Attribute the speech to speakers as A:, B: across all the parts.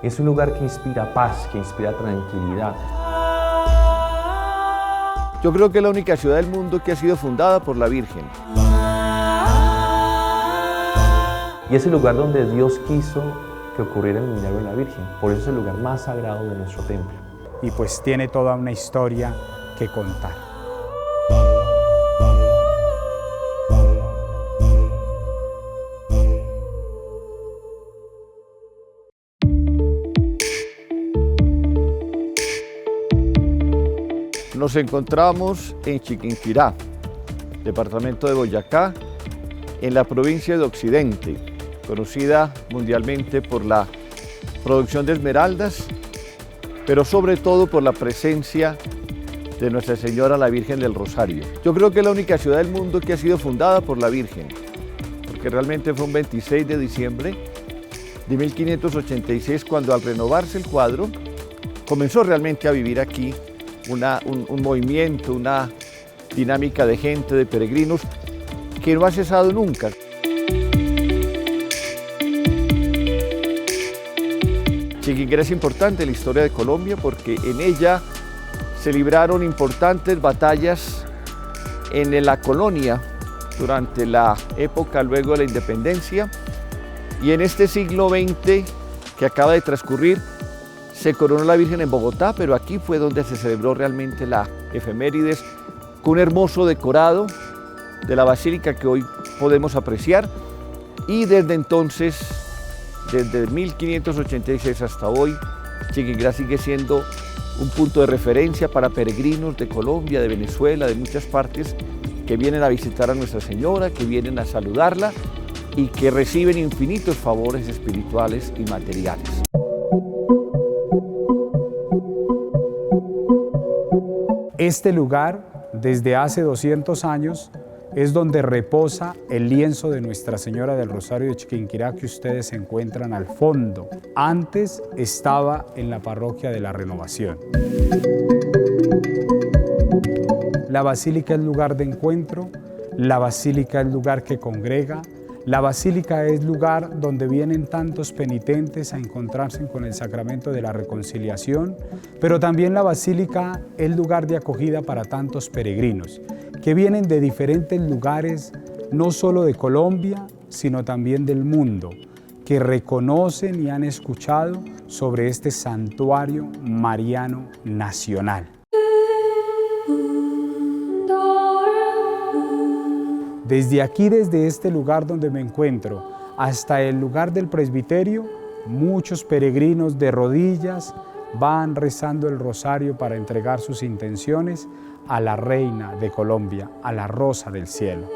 A: Es un lugar que inspira paz, que inspira tranquilidad.
B: Yo creo que es la única ciudad del mundo que ha sido fundada por la Virgen.
A: Y es el lugar donde Dios quiso que ocurriera el milagro de la Virgen. Por eso es el lugar más sagrado de nuestro templo.
C: Y pues tiene toda una historia que contar.
B: Nos encontramos en Chiquinquirá, departamento de Boyacá, en la provincia de Occidente, conocida mundialmente por la producción de esmeraldas, pero sobre todo por la presencia de Nuestra Señora la Virgen del Rosario. Yo creo que es la única ciudad del mundo que ha sido fundada por la Virgen, porque realmente fue un 26 de diciembre de 1586 cuando, al renovarse el cuadro, comenzó realmente a vivir aquí un movimiento, una dinámica de gente, de peregrinos, que no ha cesado nunca. Chiquinquirá es importante en la historia de Colombia porque en ella se libraron importantes batallas en la colonia durante la época luego de la independencia, y en este siglo XX que acaba de transcurrir se coronó la Virgen en Bogotá, pero aquí fue donde se celebró realmente la efemérides, con un hermoso decorado de la basílica que hoy podemos apreciar, y desde entonces, desde 1586 hasta hoy, Chiquinquirá sigue siendo un punto de referencia para peregrinos de Colombia, de Venezuela, de muchas partes, que vienen a visitar a Nuestra Señora, que vienen a saludarla y que reciben infinitos favores espirituales y materiales.
C: Este lugar, desde hace 200 años, es donde reposa el lienzo de Nuestra Señora del Rosario de Chiquinquirá que ustedes encuentran al fondo. Antes estaba en la parroquia de la Renovación. La basílica es lugar de encuentro, la basílica es lugar que congrega, la basílica es lugar donde vienen tantos penitentes a encontrarse con el sacramento de la reconciliación, pero también la basílica es lugar de acogida para tantos peregrinos que vienen de diferentes lugares, no solo de Colombia, sino también del mundo, que reconocen y han escuchado sobre este santuario mariano nacional. Desde aquí, desde este lugar donde me encuentro, hasta el lugar del presbiterio, muchos peregrinos de rodillas van rezando el rosario para entregar sus intenciones a la Reina de Colombia, a la Rosa del Cielo.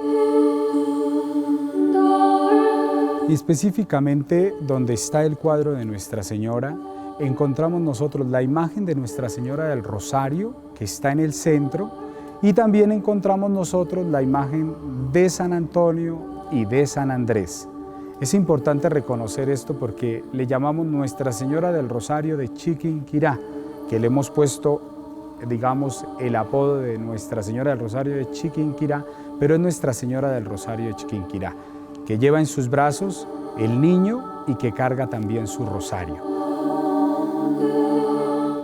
C: Y específicamente donde está el cuadro de Nuestra Señora, encontramos nosotros la imagen de Nuestra Señora del Rosario, que está en el centro, y también encontramos nosotros la imagen de San Antonio y de San Andrés. Es importante reconocer esto porque le llamamos Nuestra Señora del Rosario de Chiquinquirá, que le hemos puesto, digamos, el apodo de Nuestra Señora del Rosario de Chiquinquirá, pero es Nuestra Señora del Rosario de Chiquinquirá, que lleva en sus brazos el niño y que carga también su rosario.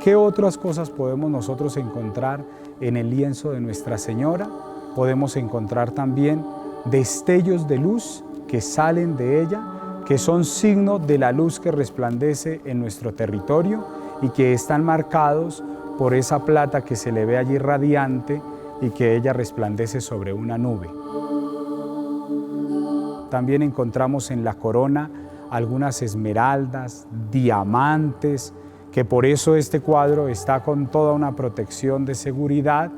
C: ¿Qué otras cosas podemos nosotros encontrar en el lienzo de Nuestra Señora? Podemos encontrar también destellos de luz que salen de ella, que son signo de la luz que resplandece en nuestro territorio y que están marcados por esa plata que se le ve allí radiante y que ella resplandece sobre una nube. También encontramos en la corona algunas esmeraldas, diamantes, que por eso este cuadro está con toda una protección de seguridad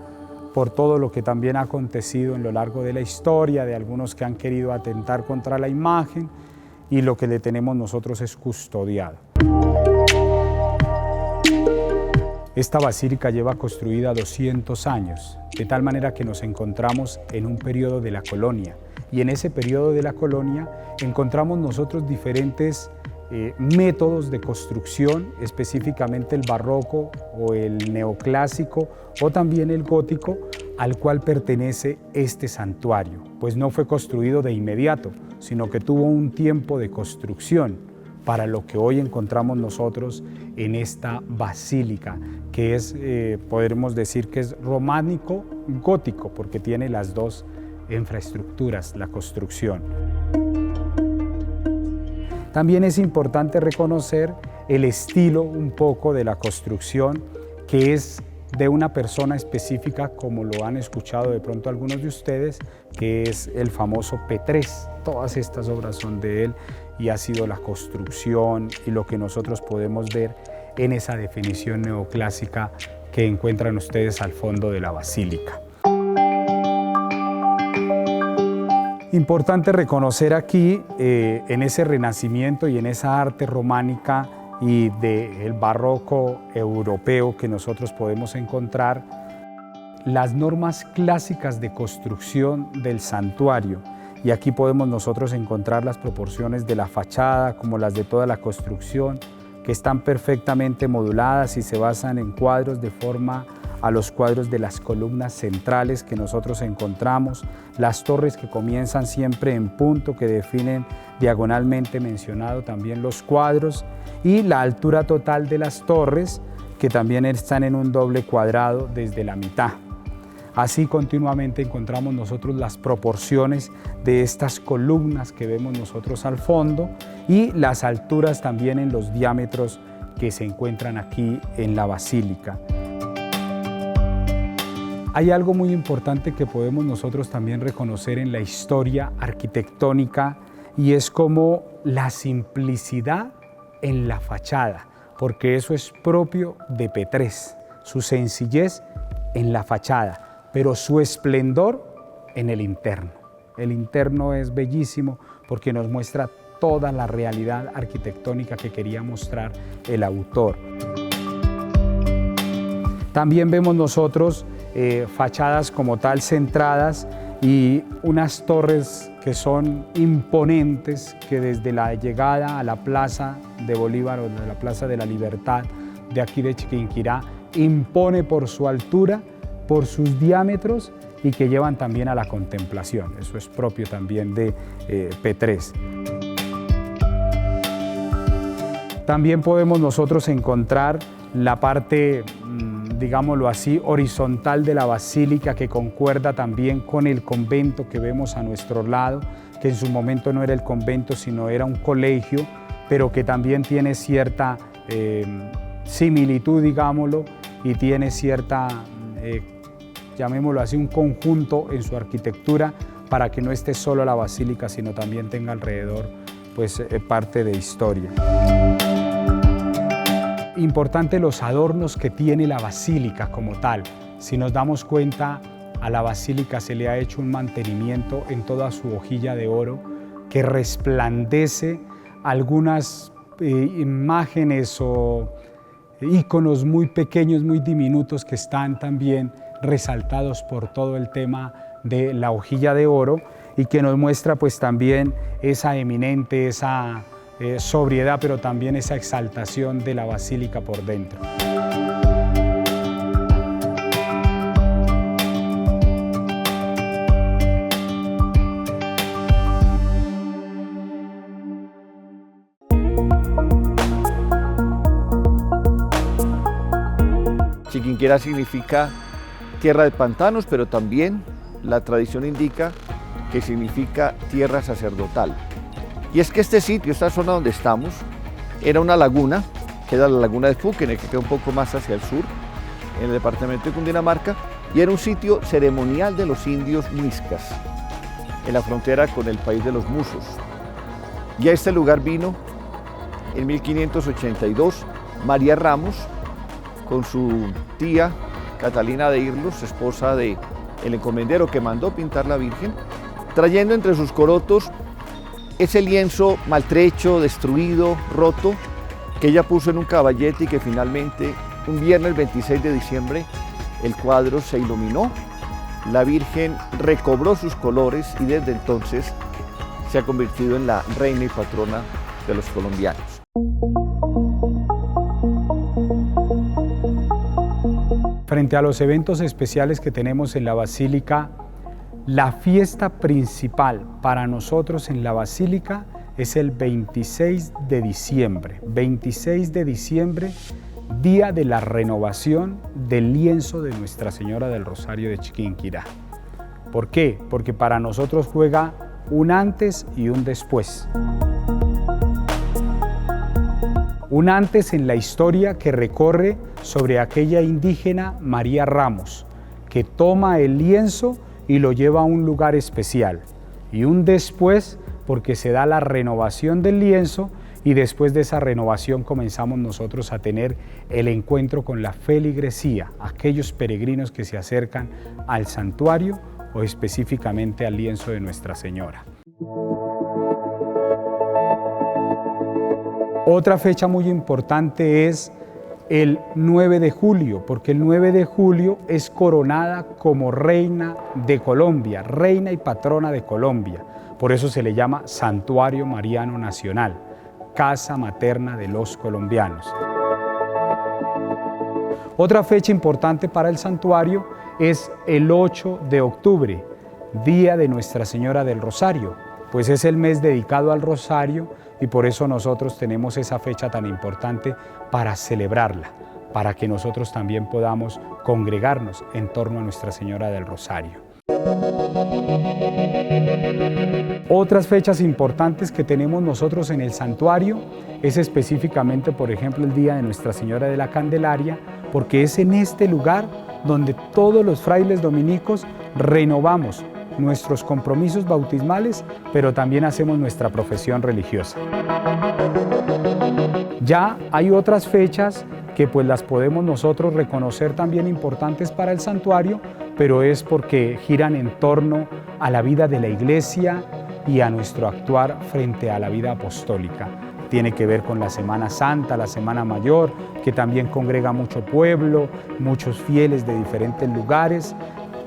C: por todo lo que también ha acontecido en lo largo de la historia, de algunos que han querido atentar contra la imagen, y lo que le tenemos nosotros es custodiado. Esta basílica lleva construida 200 años, de tal manera que nos encontramos en un periodo de la colonia, y en ese periodo de la colonia encontramos nosotros diferentes métodos de construcción, específicamente el barroco o el neoclásico o también el gótico, al cual pertenece este santuario, pues no fue construido de inmediato, sino que tuvo un tiempo de construcción. para lo que hoy encontramos nosotros en esta basílica, que es, podremos decir que es románico-gótico, porque tiene las dos infraestructuras, la construcción. También es importante reconocer el estilo un poco de la construcción, que es de una persona específica, como lo han escuchado de pronto algunos de ustedes, que es el famoso Petrés. Todas estas obras son de él y ha sido la construcción y lo que nosotros podemos ver en esa definición neoclásica que encuentran ustedes al fondo de la basílica. Importante reconocer aquí, en ese renacimiento y en esa arte románica y del barroco europeo que nosotros podemos encontrar, las normas clásicas de construcción del santuario. Y aquí podemos nosotros encontrar las proporciones de la fachada, como las de toda la construcción, que están perfectamente moduladas y se basan en cuadros de forma a los cuadros de las columnas centrales que nosotros encontramos, las torres que comienzan siempre en punto, que definen diagonalmente mencionado también los cuadros, y la altura total de las torres, que también están en un doble cuadrado desde la mitad. Así continuamente encontramos nosotros las proporciones de estas columnas que vemos nosotros al fondo y las alturas también en los diámetros que se encuentran aquí en la basílica. Hay algo muy importante que podemos nosotros también reconocer en la historia arquitectónica, y es como la simplicidad en la fachada, porque eso es propio de Petrés, su sencillez en la fachada, pero su esplendor en el interno. El interno es bellísimo porque nos muestra toda la realidad arquitectónica que quería mostrar el autor. También vemos nosotros fachadas como tal centradas y unas torres que son imponentes, que desde la llegada a la Plaza de Bolívar o de la Plaza de la Libertad de aquí de Chiquinquirá impone por su altura, por sus diámetros, y que llevan también a la contemplación. Eso es propio también de Petrés. También podemos nosotros encontrar la parte, digámoslo así, horizontal de la basílica, que concuerda también con el convento que vemos a nuestro lado, que en su momento no era el convento, sino era un colegio, pero que también tiene cierta similitud, digámoslo, y tiene cierta, llamémoslo así, un conjunto en su arquitectura, para que no esté solo la basílica, sino también tenga alrededor pues, parte de historia. Importante los adornos que tiene la basílica como tal. Si nos damos cuenta, a la basílica se le ha hecho un mantenimiento en toda su hojilla de oro que resplandece algunas imágenes o íconos muy pequeños, muy diminutos, que están también resaltados por todo el tema de la hojilla de oro, y que nos muestra pues también esa eminente, esa sobriedad, pero también esa exaltación de la basílica por dentro.
B: Chiquinquirá significa tierra de pantanos, pero también la tradición indica que significa tierra sacerdotal. Y es que este sitio, esta zona donde estamos, era una laguna, que era la laguna de Fúquene, que queda un poco más hacia el sur, en el departamento de Cundinamarca, y era un sitio ceremonial de los indios muiscas, en la frontera con el país de los musos. Y a este lugar vino en 1582 María Ramos, con su tía Catalina de Irlos, esposa del encomendero que mandó pintar la Virgen, trayendo entre sus corotos ese lienzo maltrecho, destruido, roto, que ella puso en un caballete, y que finalmente, un viernes 26 de diciembre, el cuadro se iluminó, la Virgen recobró sus colores y desde entonces se ha convertido en la reina y patrona de los colombianos.
C: Frente a los eventos especiales que tenemos en la basílica, la fiesta principal para nosotros en la basílica es el 26 de diciembre. 26 de diciembre, día de la renovación del lienzo de Nuestra Señora del Rosario de Chiquinquirá. ¿Por qué? Porque para nosotros juega un antes y un después. Un antes en la historia que recorre sobre aquella indígena María Ramos, que toma el lienzo y lo lleva a un lugar especial. Y un después porque se da la renovación del lienzo y después de esa renovación comenzamos nosotros a tener el encuentro con la feligresía, aquellos peregrinos que se acercan al santuario o específicamente al lienzo de Nuestra Señora. Otra fecha muy importante es el 9 de julio, porque el 9 de julio es coronada como reina de Colombia, reina y patrona de Colombia. Por eso se le llama Santuario Mariano Nacional, casa materna de los colombianos. Otra fecha importante para el santuario es el 8 de octubre, Día de Nuestra Señora del Rosario, pues es el mes dedicado al Rosario y por eso nosotros tenemos esa fecha tan importante para celebrarla, para que nosotros también podamos congregarnos en torno a Nuestra Señora del Rosario. Otras fechas importantes que tenemos nosotros en el santuario es específicamente, por ejemplo, el Día de Nuestra Señora de la Candelaria, porque es en este lugar donde todos los frailes dominicos renovamos nuestros compromisos bautismales, pero también hacemos nuestra profesión religiosa. Ya hay otras fechas que pues las podemos nosotros reconocer también importantes para el santuario, pero es porque giran en torno a la vida de la Iglesia y a nuestro actuar frente a la vida apostólica. Tiene que ver con la Semana Santa, la Semana Mayor, que también congrega mucho pueblo, muchos fieles de diferentes lugares.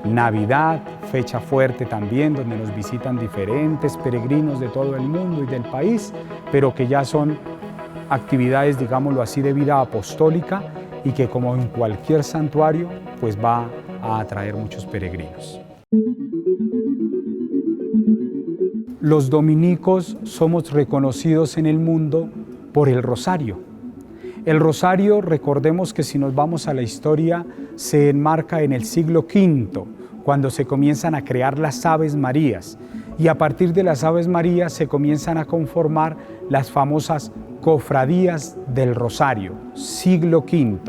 C: Navidad, fecha fuerte también, donde nos visitan diferentes peregrinos de todo el mundo y del país, pero que ya son actividades, digámoslo así, de vida apostólica y que como en cualquier santuario, pues va a atraer muchos peregrinos. Los dominicos somos reconocidos en el mundo por el rosario. El rosario, recordemos que si nos vamos a la historia, se enmarca en el siglo V, cuando se comienzan a crear las Aves Marías, y a partir de las Aves Marías se comienzan a conformar las famosas cofradías del rosario, siglo V.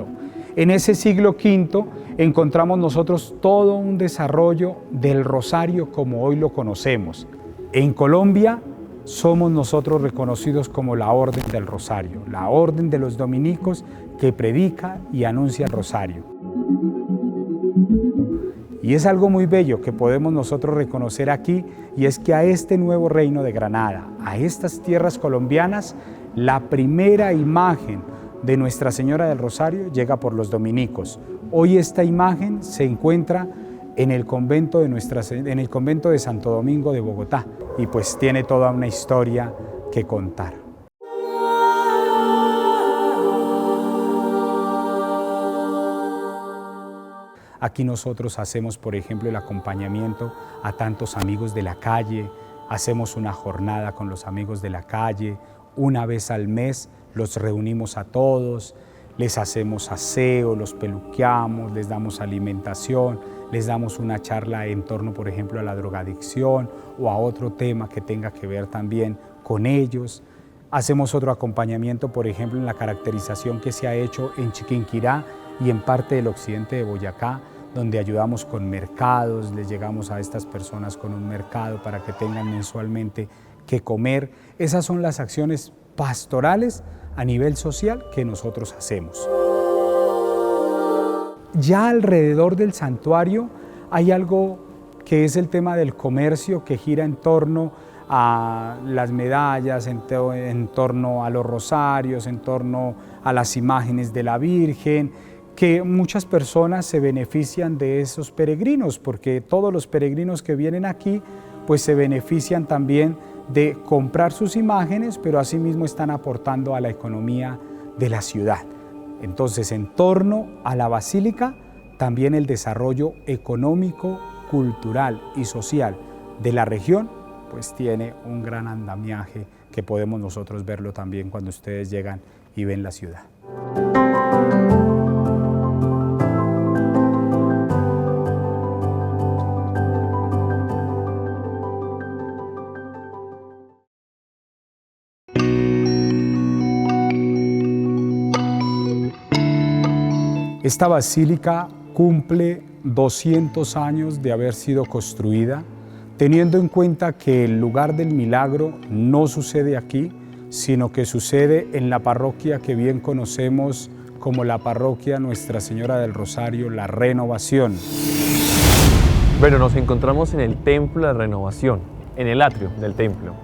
C: En ese siglo V encontramos nosotros todo un desarrollo del rosario como hoy lo conocemos. En Colombia somos nosotros reconocidos como la Orden del Rosario, la Orden de los Dominicos que predica y anuncia el rosario. Y es algo muy bello que podemos nosotros reconocer aquí, y es que a este nuevo reino de Granada, a estas tierras colombianas, la primera imagen de Nuestra Señora del Rosario llega por los dominicos. Hoy esta imagen se encuentra en el convento de Santo Domingo de Bogotá, y pues tiene toda una historia que contar. Aquí nosotros hacemos, por ejemplo, el acompañamiento a tantos amigos de la calle, hacemos una jornada con los amigos de la calle, una vez al mes los reunimos a todos, les hacemos aseo, los peluqueamos, les damos alimentación, les damos una charla en torno, por ejemplo, a la drogadicción o a otro tema que tenga que ver también con ellos. Hacemos otro acompañamiento, por ejemplo, en la caracterización que se ha hecho en Chiquinquirá y en parte del occidente de Boyacá, donde ayudamos con mercados, les llegamos a estas personas con un mercado para que tengan mensualmente que comer. Esas son las acciones pastorales a nivel social que nosotros hacemos. Ya alrededor del santuario hay algo que es el tema del comercio, que gira en torno a las medallas, en torno a los rosarios, en torno a las imágenes de la Virgen, que muchas personas se benefician de esos peregrinos, porque todos los peregrinos que vienen aquí pues se benefician también de comprar sus imágenes, pero asimismo están aportando a la economía de la ciudad. Entonces, en torno a la basílica, también el desarrollo económico, cultural y social de la región, pues tiene un gran andamiaje que podemos nosotros verlo también cuando ustedes llegan y ven la ciudad. Esta basílica cumple 200 años de haber sido construida, teniendo en cuenta que el lugar del milagro no sucede aquí, sino que sucede en la parroquia que bien conocemos como la parroquia Nuestra Señora del Rosario, la Renovación.
A: Bueno, nos encontramos en el Templo de la Renovación, en el atrio del templo.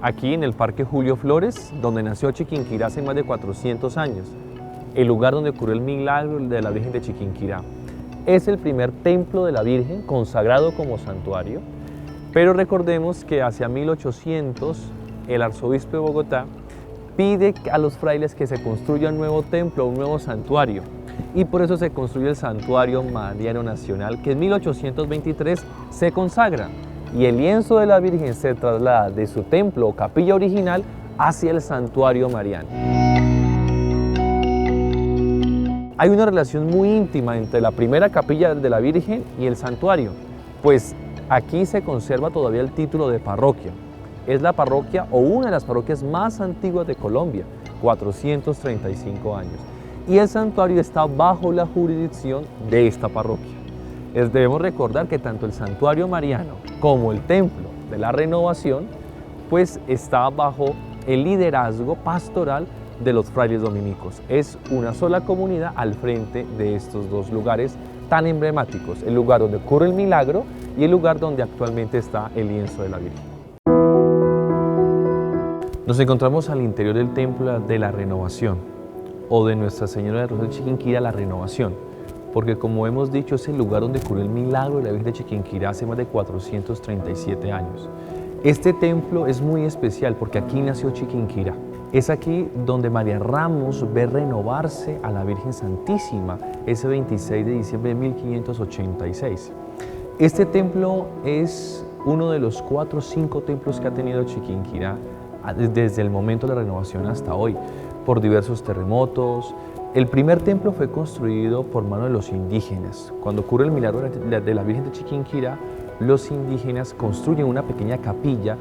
A: Aquí en el Parque Julio Flores, donde nació Chiquinquirá hace más de 400 años. El lugar donde ocurrió el milagro de la Virgen de Chiquinquirá. Es el primer templo de la Virgen consagrado como santuario, pero recordemos que hacia 1800 el arzobispo de Bogotá pide a los frailes que se construya un nuevo templo, un nuevo santuario, y por eso se construye el Santuario Mariano Nacional, que en 1823 se consagra, y el lienzo de la Virgen se traslada de su templo o capilla original hacia el Santuario Mariano. Hay una relación muy íntima entre la primera capilla de la Virgen y el santuario, pues aquí se conserva todavía el título de parroquia. Es la parroquia o una de las parroquias más antiguas de Colombia, 435 años. Y el santuario está bajo la jurisdicción de esta parroquia. Debemos recordar que tanto el Santuario Mariano como el Templo de la Renovación, pues está bajo el liderazgo pastoral de los frailes dominicos. Es una sola comunidad al frente de estos dos lugares tan emblemáticos, el lugar donde ocurre el milagro y el lugar donde actualmente está el lienzo de la Virgen. Nos encontramos al interior del Templo de la Renovación o de Nuestra Señora del Rosario de Chiquinquirá, la Renovación, porque como hemos dicho es el lugar donde ocurrió el milagro de la Virgen de Chiquinquirá hace más de 437 años. Este templo es muy especial porque aquí nació Chiquinquirá. Es aquí donde María Ramos ve renovarse a la Virgen Santísima ese 26 de diciembre de 1586. Este templo es uno de los 4 o 5 templos que ha tenido Chiquinquirá desde el momento de la renovación hasta hoy, por diversos terremotos. El primer templo fue construido por mano de los indígenas. Cuando ocurre el milagro de la Virgen de Chiquinquirá, los indígenas construyen una pequeña capilla.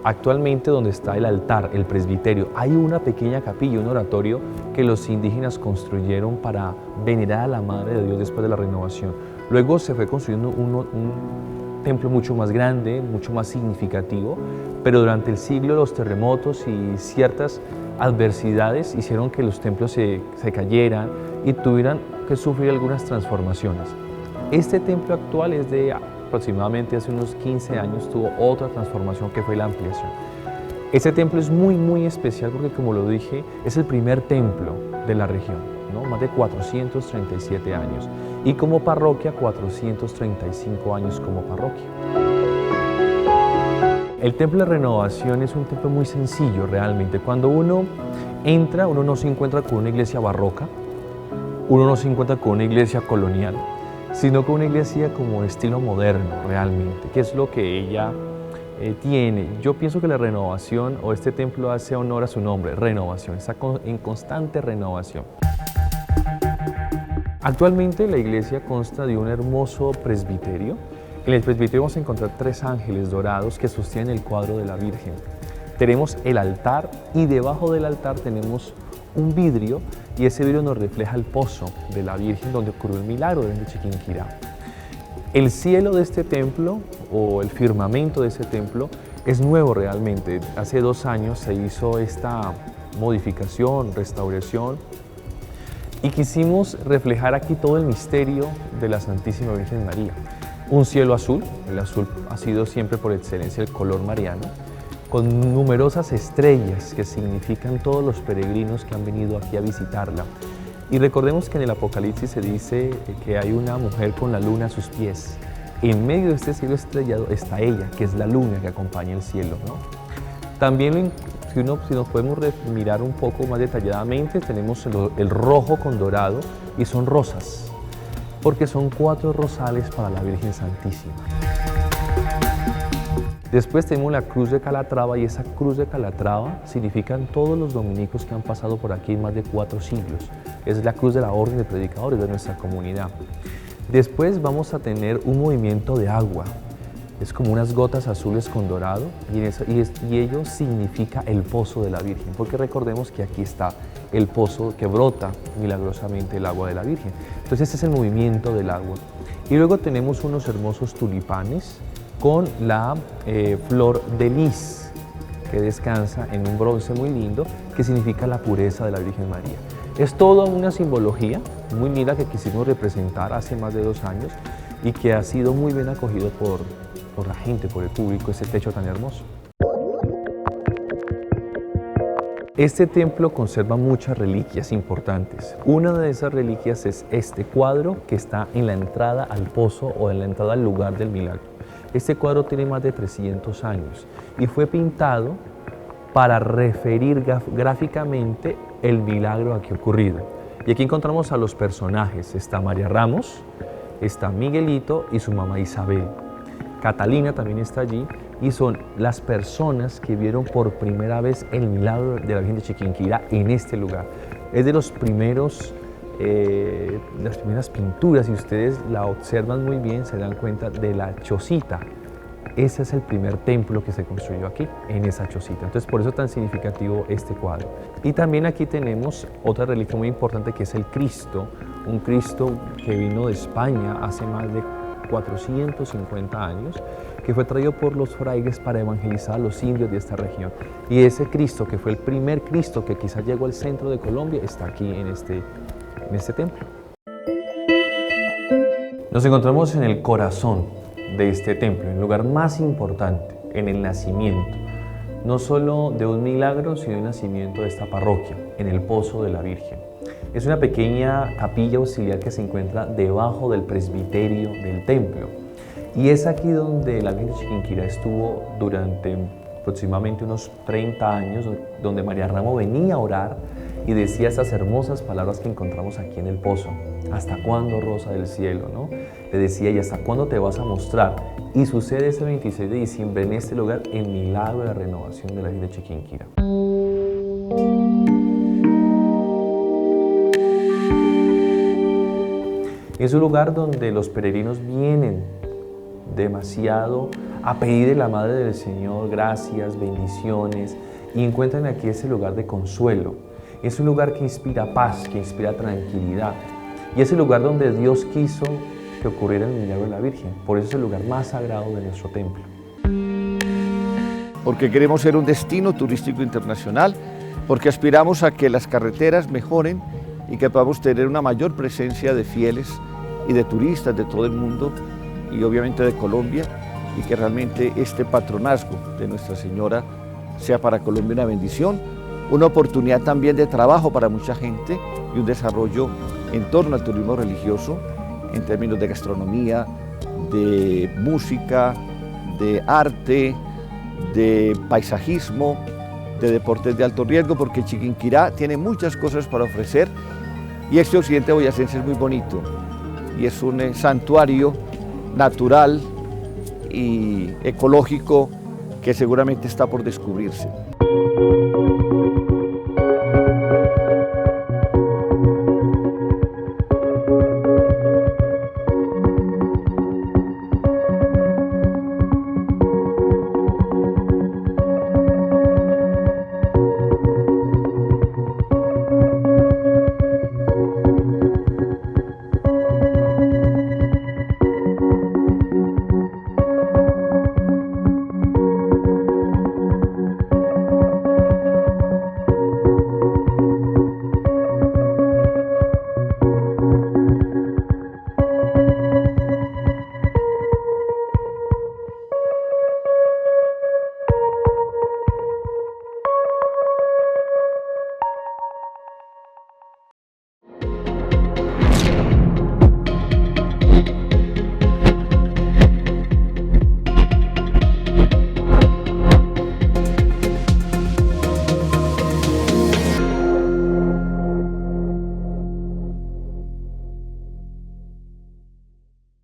A: Actualmente donde está el altar, el presbiterio, hay una pequeña capilla, un oratorio que los indígenas construyeron para venerar a la Madre de Dios después de la renovación. Luego se fue construyendo un templo mucho más grande, mucho más significativo, pero durante el siglo los terremotos y ciertas adversidades hicieron que los templos se cayeran y tuvieran que sufrir algunas transformaciones. Este templo actual es de aproximadamente hace unos 15 años, tuvo otra transformación que fue la ampliación. Este templo es muy especial porque, como lo dije, es el primer templo de la región, ¿no? Más de 437 años. Y como parroquia, 435 años como parroquia. El Templo de Renovación es un templo muy sencillo realmente. Cuando uno entra, uno no se encuentra con una iglesia barroca, uno no se encuentra con una iglesia colonial, sino con una iglesia como estilo moderno realmente, que es lo que ella tiene. Yo pienso que la renovación o este templo hace honor a su nombre, renovación, está en constante renovación. Actualmente la iglesia consta de un hermoso presbiterio. En el presbiterio vamos a encontrar 3 ángeles dorados que sostienen el cuadro de la Virgen. Tenemos el altar y debajo del altar tenemos un vidrio y ese vidrio nos refleja el pozo de la Virgen donde ocurrió el milagro de Chiquinquirá. El cielo de este templo o el firmamento de este templo es nuevo realmente. Hace 2 años se hizo esta modificación, restauración y quisimos reflejar aquí todo el misterio de la Santísima Virgen María. Un cielo azul, el azul ha sido siempre por excelencia el color mariano, con numerosas estrellas que significan todos los peregrinos que han venido aquí a visitarla. Y recordemos que en el Apocalipsis se dice que hay una mujer con la luna a sus pies. En medio de este cielo estrellado está ella, que es la luna que acompaña el cielo, ¿no? También, si nos podemos mirar un poco más detalladamente, tenemos el rojo con dorado y son rosas, porque son 4 rosales para la Virgen Santísima. Después tenemos la cruz de Calatrava, y esa cruz de Calatrava significan todos los dominicos que han pasado por aquí en más de 4 siglos. Es la cruz de la orden de predicadores de nuestra comunidad. Después vamos a tener un movimiento de agua. Es como unas gotas azules con dorado, y ello significa el pozo de la Virgen, porque recordemos que aquí está el pozo que brota milagrosamente el agua de la Virgen. Entonces este es el movimiento del agua. Y luego tenemos unos hermosos tulipanes con la flor de lis, que descansa en un bronce muy lindo, que significa la pureza de la Virgen María. Es toda una simbología muy linda que quisimos representar hace más de 2 años y que ha sido muy bien acogido por la gente, por el público, ese techo tan hermoso. Este templo conserva muchas reliquias importantes. Una de esas reliquias es este cuadro que está en la entrada al pozo o en la entrada al lugar del milagro. Este cuadro tiene más de 300 años y fue pintado para referir gráficamente el milagro aquí ocurrido. Y aquí encontramos a los personajes. Está María Ramos, está Miguelito y su mamá Isabel. Catalina también está allí, y son las personas que vieron por primera vez el milagro de la Virgen de Chiquinquirá en este lugar. Es de los primeros, las primeras pinturas, si ustedes la observan muy bien, se dan cuenta de la chocita. Ese es el primer templo que se construyó aquí, en esa chocita. Entonces, por eso es tan significativo este cuadro. Y también aquí tenemos otra reliquia muy importante, que es el Cristo, un Cristo que vino de España hace más de 450 años, que fue traído por los frailes para evangelizar a los indios de esta región. Y ese Cristo, que fue el primer Cristo que quizás llegó al centro de Colombia, está aquí en este templo. Nos encontramos en el corazón de este templo, en el lugar más importante, en el nacimiento, no solo de un milagro, sino del nacimiento de esta parroquia, en el Pozo de la Virgen. Es una pequeña capilla auxiliar que se encuentra debajo del presbiterio del templo. Y es aquí donde la Virgen de Chiquinquirá estuvo durante aproximadamente unos 30 años, donde María Ramo venía a orar y decía esas hermosas palabras que encontramos aquí en el pozo. ¿Hasta cuándo, Rosa del cielo? ¿No? Le decía, ¿y hasta cuándo te vas a mostrar? Y sucede ese 26 de diciembre en este lugar el milagro de la renovación de la Virgen de Chiquinquirá. Es un lugar donde los peregrinos vienen demasiado a pedir a la Madre del Señor gracias, bendiciones, y encuentran aquí ese lugar de consuelo. Es un lugar que inspira paz, que inspira tranquilidad, y es el lugar donde Dios quiso que ocurriera el milagro de la Virgen. Por eso es el lugar más sagrado de nuestro templo.
B: Porque queremos ser un destino turístico internacional, porque aspiramos a que las carreteras mejoren y que podamos tener una mayor presencia de fieles y de turistas de todo el mundo y obviamente de Colombia, y que realmente este patronazgo de Nuestra Señora sea para Colombia una bendición, una oportunidad también de trabajo para mucha gente y un desarrollo en torno al turismo religioso en términos de gastronomía, de música, de arte, de paisajismo, de deportes de alto riesgo, porque Chiquinquirá tiene muchas cosas para ofrecer y este occidente boyacense es muy bonito y es un santuario natural y ecológico que seguramente está por descubrirse.